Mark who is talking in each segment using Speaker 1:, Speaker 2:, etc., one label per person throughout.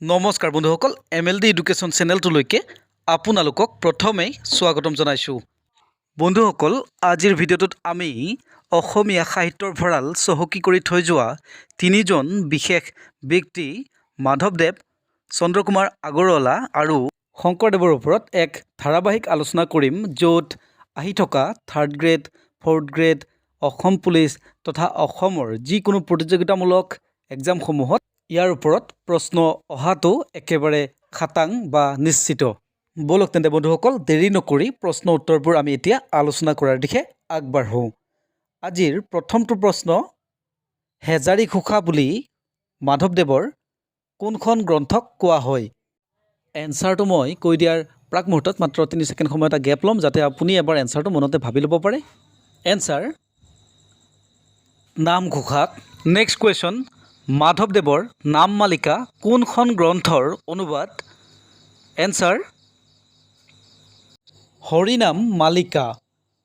Speaker 1: নমস্কাৰ বন্ধুসকল MLD education চেনেলটোলৈকে আপোনালোকক প্ৰথমেই স্বাগতম জনাইছোঁ। বন্ধুসকল আজিৰ ভিডিঅ'টোত আমি অসমীয়া সাহিত্যৰ ভঁৰাল চহকী কৰি থৈ যোৱা তিনিজন বিশেষ ব্যক্তি মাধৱদেৱ, চন্দ্ৰকুমাৰ আগৰৱালা আৰু শংকৰদেৱৰ ওপৰত এক ধাৰাবাহিক আলোচনা কৰিম, য'ত আহি থকা 3rd grade 4th grade Assam police তথা অসমৰ যিকোনো প্ৰতিযোগিতামূলক এক্সামসমূহত ইয়াৰ ওপৰত প্ৰশ্ন অহাটো একেবাৰে খাটাং বা নিশ্চিত। বলক তেন্তে বন্ধুসকল দেৰি নকৰি প্ৰশ্ন উত্তৰবোৰ আমি এতিয়া আলোচনা কৰাৰ দিশে আগবাঢ়োঁ। আজিৰ প্ৰথমটো প্ৰশ্ন, হেজাৰী ঘোষা বুলি মাধৱদেৱৰ কোনখন গ্ৰন্থক কোৱা হয়? এনচাৰটো মই কৈ দিয়াৰ প্ৰাক মুহূৰ্তত মাত্ৰ 3 ছেকেণ্ড সময় এটা গেপ ল'ম, যাতে আপুনি এবাৰ এনচাৰটো মনতে ভাবি ল'ব পাৰে। এনচাৰ নামঘোষাত। নেক্সট কুৱেশ্যন, মাধৱদেৱৰ নামমালিকা কোনখন গ্ৰন্থৰ অনুবাদ? এনচাৰ হৰিনাম মালিকা।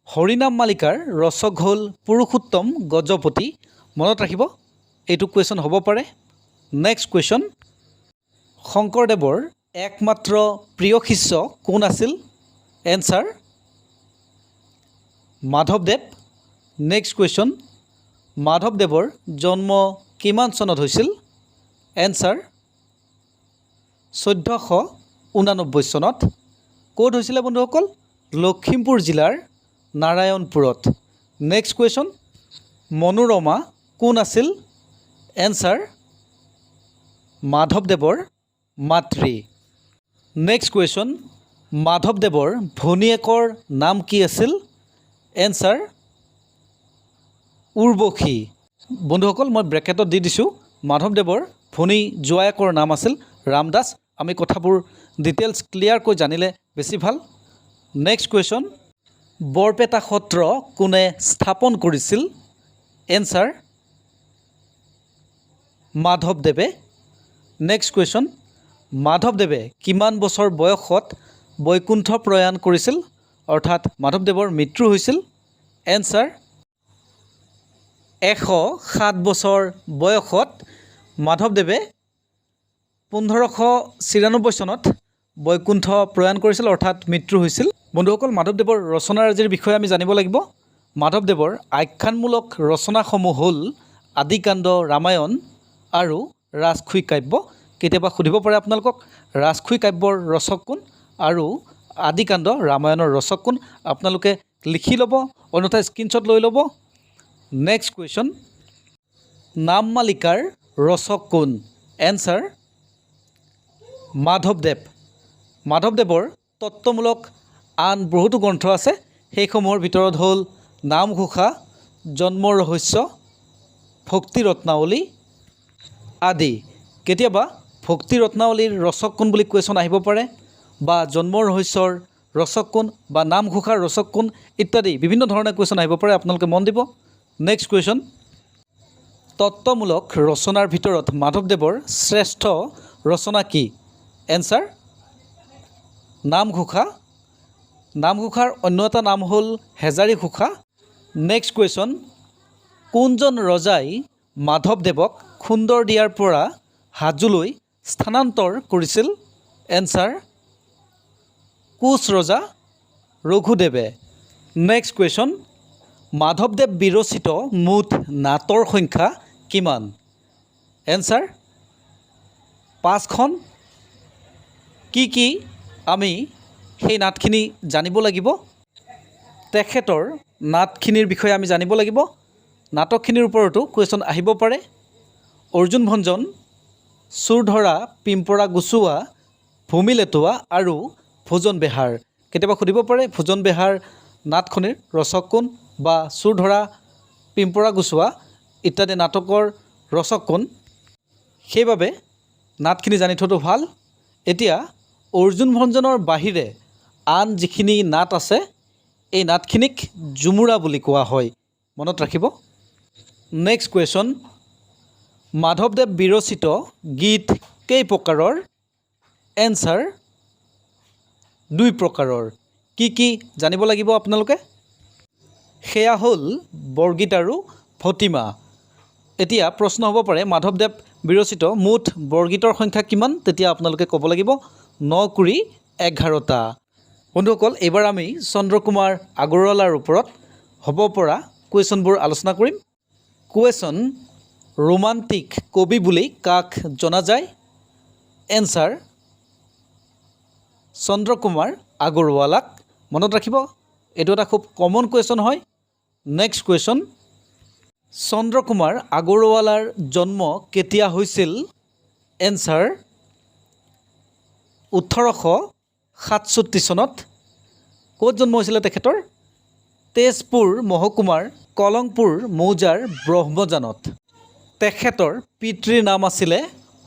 Speaker 1: হৰিনাম মালিকাৰ ৰচক হ'ল পুৰুষোত্তম গজপতি। মনত ৰাখিব, এইটো কুৱেশ্যন হ'ব পাৰে। নেক্সট কুৱেশ্যন, শংকৰদেৱৰ একমাত্ৰ প্ৰিয় শিষ্য কোন আছিল? এনচাৰ মাধৱদেৱ। নেক্সট কুৱেশ্যন, মাধৱদেৱৰ জন্ম কিমান চনত হৈছিল? এনচাৰ 1489 চনত। ক'ত হৈছিলে বন্ধুসকল? লখিমপুৰ জিলাৰ নাৰায়ণপুৰত। নেক্সট কুৱেশ্যন, মনোৰমা কোন আছিল? এনচাৰ মাধৱদেৱৰ মাতৃ। নেক্সট কুৱেশ্যন, মাধৱদেৱৰ ভনীয়েকৰ নাম কি আছিল? এনচাৰ উৰ্বশী। বন্ধুসকল মই ব্ৰেকেটত দি দিছোঁ, মাধৱদেৱৰ ভনী জোৱায়েকৰ নাম আছিল ৰামদাস। আমি কথাবোৰ ডিটেইলছ ক্লিয়াৰকৈ জানিলে বেছি ভাল। নেক্সট কুৱেশ্যন, বৰপেটা সত্ৰ কোনে স্থাপন কৰিছিল? এনচাৰ মাধৱদেৱে। নেক্সট কুৱেশ্যন, মাধৱদেৱে কিমান বছৰ বয়সত বৈকুণ্ঠ প্ৰয়াণ কৰিছিল, অৰ্থাৎ মাধৱদেৱৰ মৃত্যু হৈছিল? এনচাৰ 107 বছৰ বয়সত মাধৱদেৱে 1596 চনত বৈকুণ্ঠ প্ৰয়াণ কৰিছিল, অৰ্থাৎ মৃত্যু হৈছিল। বন্ধুসকল মাধৱদেৱৰ ৰচনাৰাজিৰ বিষয়ে আমি জানিব লাগিব। মাধৱদেৱৰ আখ্যানমূলক ৰচনাসমূহ হ'ল আদিকাণ্ড ৰামায়ণ আৰু ৰাজখুই কাব্য। কেতিয়াবা সুধিব পাৰে আপোনালোকক ৰাজখুই কাব্যৰ ৰচক কোন আৰু আদিকাণ্ড ৰামায়ণৰ ৰচক কোন, আপোনালোকে লিখি ল'ব, অন্যথা স্ক্ৰীনশ্বট লৈ ল'ব। নেক্সট কুৱেশ্যন, নামমালিকাৰ ৰচক কোন? এনচাৰ মাধৱদেৱ। মাধৱদেৱৰ তত্ত্বমূলক আন বহুতো গ্ৰন্থ আছে, সেইসমূহৰ ভিতৰত হ'ল নামঘোষা, জন্মৰ ৰহস্য, ভক্তি ৰত্নাৱলী আদি। কেতিয়াবা ভক্তি ৰত্নাৱলীৰ ৰচক কোন বুলি কুৱেশ্যন আহিব পাৰে, বা জন্মৰ ৰহস্যৰ ৰচক কোন, বা নামঘোষাৰ ৰচক কোন ইত্যাদি বিভিন্ন ধৰণে কুৱেশ্যন আহিব পাৰে, আপোনালোকে মন দিব। নেক্সট কুৱেশ্যন, তত্ত্বমূলক ৰচনাৰ ভিতৰত মাধৱদেৱৰ শ্ৰেষ্ঠ ৰচনা কি? এনচাৰ নামঘোষা। নামঘোষাৰ অন্য এটা নাম হ'ল হেজাৰী ঘোষা। নেক্সট কুৱেশ্যন, কোনজন ৰজাই মাধৱদেৱক সুন্দৰদিয়াৰ পৰা হাজোলৈ স্থানান্তৰ কৰিছিল? এনচাৰ কোচ ৰজা ৰঘুদেৱে। নেক্সট কুৱেশ্যন, মাধৱদেৱ বিৰচিত মুঠ নাটৰ সংখ্যা কিমান? এনচাৰ 5খন। কি আমি সেই নাটখিনি জানিব লাগিব? তেখেতৰ নাটখিনিৰ বিষয়ে আমি জানিব লাগিব। নাটকখিনিৰ ওপৰতো কুৱেশ্যন আহিব পাৰে। অৰ্জুন ভঞ্জন, চোৰ ধৰা, পিম্পৰা গুচোৱা, ভূমি লেটোৱা আৰু ভোজন বেহাৰ। কেতিয়াবা সুধিব পাৰে ভোজন বেহাৰ নাটখনিৰ ৰচক কোন, বা চোৰ ধৰা, পিম্পৰা গুচোৱা ইত্যাদি নাটকৰ ৰচক কোন। সেইবাবে নাটখিনি জানি থোৱাটো ভাল। এতিয়া অৰ্জুন ভঞ্জনৰ বাহিৰে আন যিখিনি নাট আছে, এই নাটখিনিক ঝুমুৰা বুলি কোৱা হয়, মনত ৰাখিব। নেক্সট কুৱেশ্যন, মাধৱদেৱ বিৰচিত গীত কেই প্ৰকাৰৰ? এনচাৰ 2 প্ৰকাৰৰ। কি জানিব লাগিব আপোনালোকে? সেয়া হ'ল বৰগীত আৰু ভটিমা। এতিয়া প্ৰশ্ন হ'ব পাৰে মাধৱদেৱ বিৰচিত মুঠ বৰগীতৰ সংখ্যা কিমান? তেতিয়া আপোনালোকে ক'ব লাগিব 9×11টা। বন্ধুসকল, এইবাৰ আমি চন্দ্ৰকুমাৰ আগৰৱালাৰ ওপৰত হ'ব পৰা কুৱেশ্যনবোৰ আলোচনা কৰিম। কুৱেশ্যন: ৰোমান্টিক কবি বুলি কাক জনা যায়? এনচাৰ: চন্দ্ৰকুমাৰ আগৰৱালাক। মনত ৰাখিব, এইটো এটা খুব কমন কুৱেশ্যন হয়। নেক্সট কুৱেশ্যন: চন্দ্ৰকুমাৰ আগৰৱালাৰ জন্ম কেতিয়া হৈছিল? এনচাৰ: 1867 চনত। ক'ত জন্ম হৈছিলে তেখেতৰ? তেজপুৰ মহকুমাৰ কলংপুৰ মৌজাৰ ব্ৰহ্মজানত। তেখেতৰ পিতৃৰ নাম আছিলে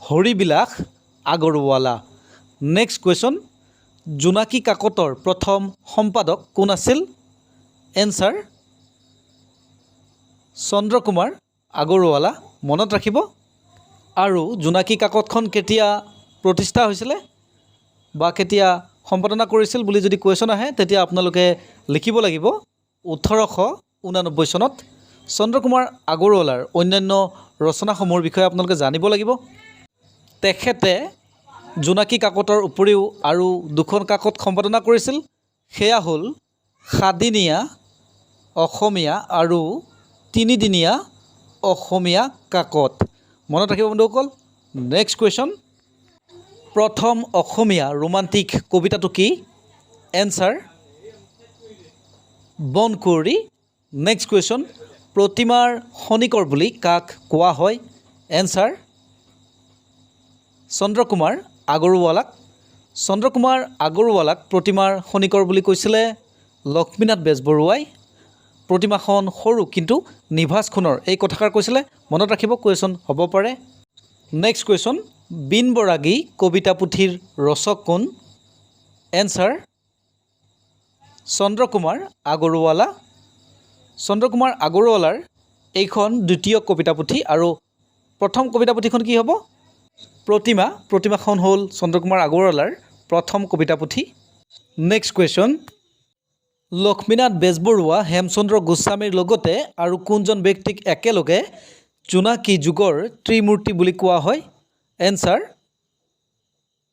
Speaker 1: হৰিবিলাস আগৰৱালা। নেক্সট কুৱেশ্যন: জোনাকী কাকতৰ প্ৰথম সম্পাদক কোন আছিল? এনচাৰ: চন্দ্ৰকুমাৰ আগৰৱালা। মনত ৰাখিব। আৰু জোনাকী কাকতখন কেতিয়া প্ৰতিষ্ঠা হৈছিলে বা কেতিয়া সম্পাদনা কৰিছিল বুলি যদি কুৱেশ্যন আহে, তেতিয়া আপোনালোকে লিখিব লাগিব 1889 চনত। চন্দ্ৰকুমাৰ আগৰৱালাৰ অন্যান্য ৰচনাসমূহৰ বিষয়ে আপোনালোকে জানিব লাগিব। তেখেতে জোনাকী কাকতৰ উপৰিও আৰু দুখন কাকত সম্পাদনা কৰিছিল। সেয়া হ'ল সাদিনীয়া অসমীয়া আৰু তিনিদিনীয়া অসমীয়া কাকত। মনত ৰাখিব বন্ধুসকল। নেক্সট কুৱেশ্যন: প্ৰথম অসমীয়া ৰোমান্টিক কবিতাটো কি? এনচাৰ: বনকুঁৱৰী। নেক্সট কুৱেশ্যন: প্ৰতিমাৰ খনিকৰ বুলি কাক কোৱা হয়? এনচাৰ: চন্দ্ৰকুমাৰ আগৰৱালাক। চন্দ্ৰকুমাৰ আগৰৱালাক প্ৰতিমাৰ খনিকৰ বুলি কৈছিলে লক্ষ্মীনাথ বেজবৰুৱাই। প্ৰতিমাখন সৰু কিন্তু নিভাঁজ সোণৰ, এই কথাষাৰ কৈছিলে। মনত ৰাখিব, কুৱেশ্যন হ'ব পাৰে। নেক্সট কুৱেশ্যন: বিন বৰাগী কবিতা পুথিৰ ৰচক কোন? এনচাৰ: চন্দ্ৰকুমাৰ আগৰৱালা। চন্দ্ৰকুমাৰ আগৰৱালাৰ এইখন দ্বিতীয় কবিতা পুথি। আৰু প্ৰথম কবিতা পুথিখন কি হ'ব? প্ৰতিমা। প্ৰতিমাখন হ'ল চন্দ্ৰকুমাৰ আগৰৱালাৰ প্ৰথম কবিতা পুথি। নেক্সট কুৱেশ্যন: লক্ষ্মীনাথ বেজবৰুৱা হেমচন্দ্ৰ গোস্বামীৰ লগতে আৰু কোনজন ব্যক্তিক একেলগে জোনাকী যুগৰ ত্ৰিমূৰ্তি বুলি কোৱা হয়? এনচাৰ: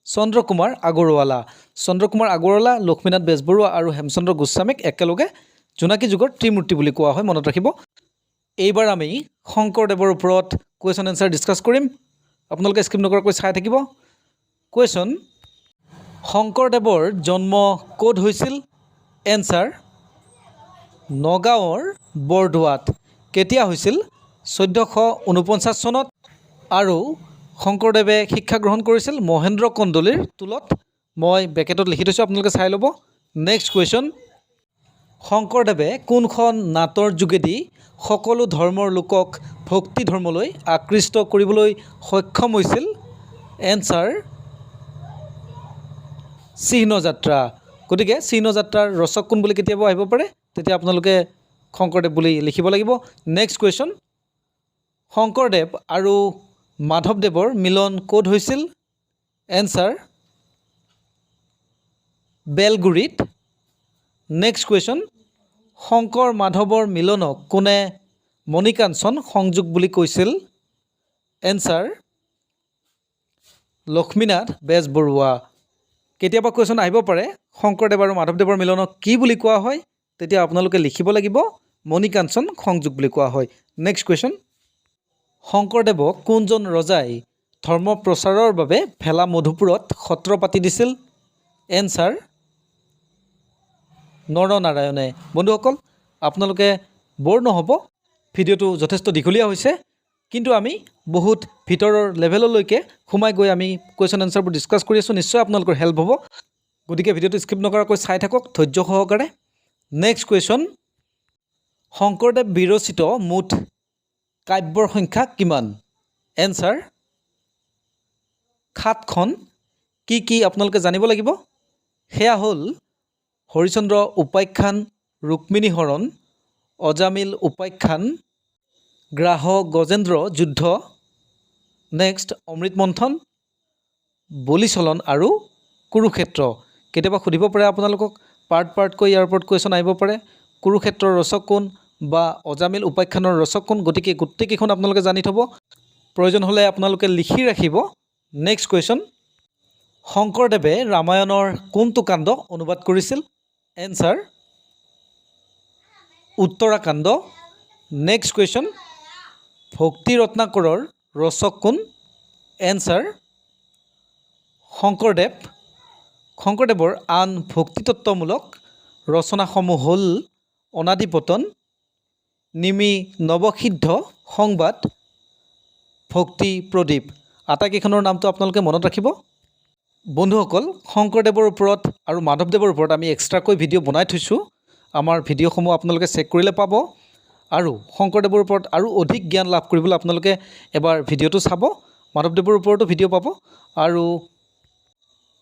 Speaker 1: চন্দ্ৰকুমাৰ আগৰৱালা। চন্দ্ৰকুমাৰ আগৰৱালা, লক্ষ্মীনাথ বেজবৰুৱা আৰু হেমচন্দ্ৰ গোস্বামীক একেলগে জোনাকী যুগৰ ত্ৰিমূৰ্তি বুলি কোৱা হয়। মনত ৰাখিব। এইবাৰ আমি শংকৰদেৱৰ ওপৰত কুৱেশ্যন এনচাৰ ডিছকাছ কৰিম। আপোনালোকে স্কিপ নকৰাকৈ চাই থাকিব। কুৱেশ্যন: শংকৰদেৱৰ জন্ম ক'ত হৈছিল? এনচাৰ: নগাঁৱৰ বৰদোৱাত। কেতিয়া হৈছিল? 1449 চনত। আৰু শংকৰদেৱে শিক্ষা গ্ৰহণ কৰিছিল মহেন্দ্ৰ কন্দলীৰ টোলত। মই বেকেটত লিখি থৈছোঁ, আপোনালোকে চাই ল'ব। নেক্সট কুৱেশ্যন: শংকৰদেৱে কোনখন নাটৰ যোগেদি সকলো ধৰ্মৰ লোকক ভক্তি ধৰ্মলৈ আকৃষ্ট কৰিবলৈ সক্ষম হৈছিল? এনচাৰ: চিহ্নযাত্ৰা। গতিকে চিহ্নযাত্ৰাৰ ৰচক কোন বুলি কেতিয়াবা আহিব পাৰে, তেতিয়া আপোনালোকে শংকৰদেৱ বুলি লিখিব লাগিব। নেক্সট কুৱেশ্যন: শংকৰদেৱ আৰু মাধৱদেৱৰ মিলন ক'ত হৈছিল? এনচাৰ: বেলগুৰিত। নেক্সট কুৱেশ্যন: শংকৰ মাধৱৰ মিলনক কোনে মণিকাঞ্চন সংযোগ বুলি কৈছিল? এনচাৰ: লক্ষ্মীনাথ বেজবৰুৱা। কেতিয়াবা কুৱেশ্যন আহিব পাৰে শংকৰদেৱ আৰু মাধৱদেৱৰ মিলনক কি বুলি কোৱা হয়? তেতিয়া আপোনালোকে লিখিব লাগিব মণিকাঞ্চন সংযোগ বুলি কোৱা হয়। নেক্সট কুৱেশ্যন: শংকৰদেৱক কোনজন ৰজাই ধৰ্ম প্ৰচাৰৰ বাবে ভেলা মধুপুৰত সত্ৰ পাতি দিছিল? এনচাৰ: নৰনাৰায়ণে। বন্ধুসকল, আপোনালোকে বৰ নহ'ব, ভিডিঅ'টো যথেষ্ট দীঘলীয়া হৈছে, কিন্তু আমি বহুত ভিতৰৰ লেভেললৈকে সোমাই গৈ আমি কুৱেশ্যন এনচাৰবোৰ ডিছকাছ কৰি আছোঁ। নিশ্চয় আপোনালোকৰ হেল্প হ'ব। গতিকে ভিডিঅ'টো স্কিপ নকৰাকৈ চাই থাকক ধৈৰ্য সহকাৰে। নেক্সট কুৱেশ্যন: শংকৰদেৱ বিৰচিত মুঠ কাব্যৰ সংখ্যা কিমান? এনচাৰ: 7খন। কি কি আপোনালোকে জানিব লাগিব? সেয়া হ'ল হৰিচন্দ্ৰ উপাখ্যান, ৰুক্মিণী হৰণ, অজামিল উপাখ্যান, গ্ৰাহ গজেন্দ্ৰ যুদ্ধ, নেক্সট অমৃত মন্থন, বলিচলন আৰু কুৰুক্ষেত্ৰ। কেতিয়াবা সুধিব পাৰে আপোনালোকক পাৰ্টকৈ ইয়াৰ ওপৰত কুৱেশ্যন আহিব পাৰে। কুৰুক্ষেত্ৰৰ ৰচক কোন? বা অজামিল উপাখ্যানৰ ৰচক কোন গতিকে গোটেইকেইখন আপোনালোকে জানি থ'ব প্ৰয়োজন হ'লে আপোনালোকে লিখি ৰাখিব নেক্সট কুৱেশ্যন শংকৰদেৱে ৰামায়ণৰ কোনটো কাণ্ড অনুবাদ কৰিছিল এনসাৰ উত্তৰাকাণ্ড নেক্সট কুৱেশ্যন ভক্তি ৰত্নাকৰৰ ৰচক কোন এনসাৰ শংকৰদেৱৰ আন ভক্তিতত্ত্বমূলক ৰচনাসমূহ হ'ল অনাদিপতন নিমি নৱসিদ্ধ সংবাদ ভক্তি প্ৰদীপ আটাইকেইখনৰ নামটো আপোনালোকে মনত ৰাখিব বন্ধুসকল শংকৰদেৱৰ ওপৰত আৰু মাধৱদেৱৰ ওপৰত আমি এক্সট্ৰাকৈ ভিডিঅ' বনাই থৈছোঁ আমাৰ ভিডিঅ'সমূহ আপোনালোকে চেক কৰিলে পাব আৰু শংকৰদেৱৰ ওপৰত আৰু অধিক জ্ঞান লাভ কৰিবলৈ আপোনালোকে এবাৰ ভিডিঅ'টো চাব মাধৱদেৱৰ ওপৰতো ভিডিঅ' পাব আৰু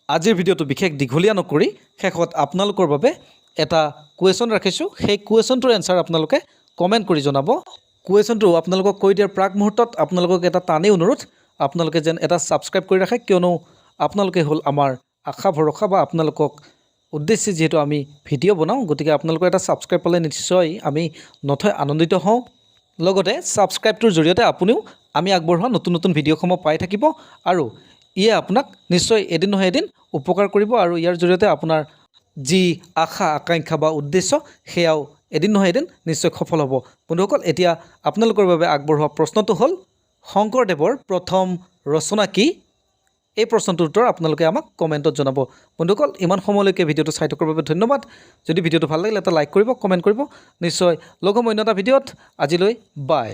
Speaker 1: আজিৰ ভিডিঅ'টো বিশেষ দীঘলীয়া নকৰি শেষত আপোনালোকৰ বাবে এটা কুৱেশ্যন ৰাখিছোঁ সেই কুৱেশ্যনটোৰ এনসাৰ আপোনালোকে কমেণ্ট কৰি জনাব কুৱেশ্যনটো আপোনালোকক কৈ দিয়াৰ প্ৰাক মুহূৰ্তত আপোনালোকক এটা টানেই অনুৰোধ আপোনালোকে যেন এটা ছাবস্ক্ৰাইব কৰি ৰাখে কিয়নো আপোনালোকে হ'ল আমাৰ আশা ভৰসা বা আপোনালোকক উদ্দেশ্যে যিহেতু আমি ভিডিঅ' বনাওঁ গতিকে আপোনালোকৰ এটা ছাবস্ক্ৰাইব পালে নিশ্চয় আমি নথৈ আনন্দিত হওঁ লগতে ছাবস্ক্ৰাইবটোৰ জৰিয়তে আপুনিও আমি আগবঢ়োৱা নতুন নতুন ভিডিঅ'সমূহ পাই থাকিব আৰু ইয়ে আপোনাক নিশ্চয় এদিন নহয় এদিন উপকাৰ কৰিব আৰু ইয়াৰ জৰিয়তে আপোনাৰ যি আশা আকাংক্ষা বা উদ্দেশ্য সেয়াও এদিন নহয় এদিন নিশ্চয় সফল হ'ব বন্ধুসকল এতিয়া আপোনালোকৰ বাবে আগবঢ়োৱা প্ৰশ্নটো হ'ল শংকৰদেৱৰ প্ৰথম ৰচনা কি এই প্ৰশ্নটোৰ উত্তৰ আপোনালোকে আমাক কমেণ্টত জনাব বন্ধুসকল ইমান সময়লৈকে ভিডিঅ'টো চাই থকাৰ বাবে ধন্যবাদ যদি ভিডিঅ'টো ভাল লাগিলে এটা লাইক কৰিব কমেণ্ট কৰিব নিশ্চয় লগ হ'ম অন্য এটা ভিডিঅ'ত আজিলৈ বাই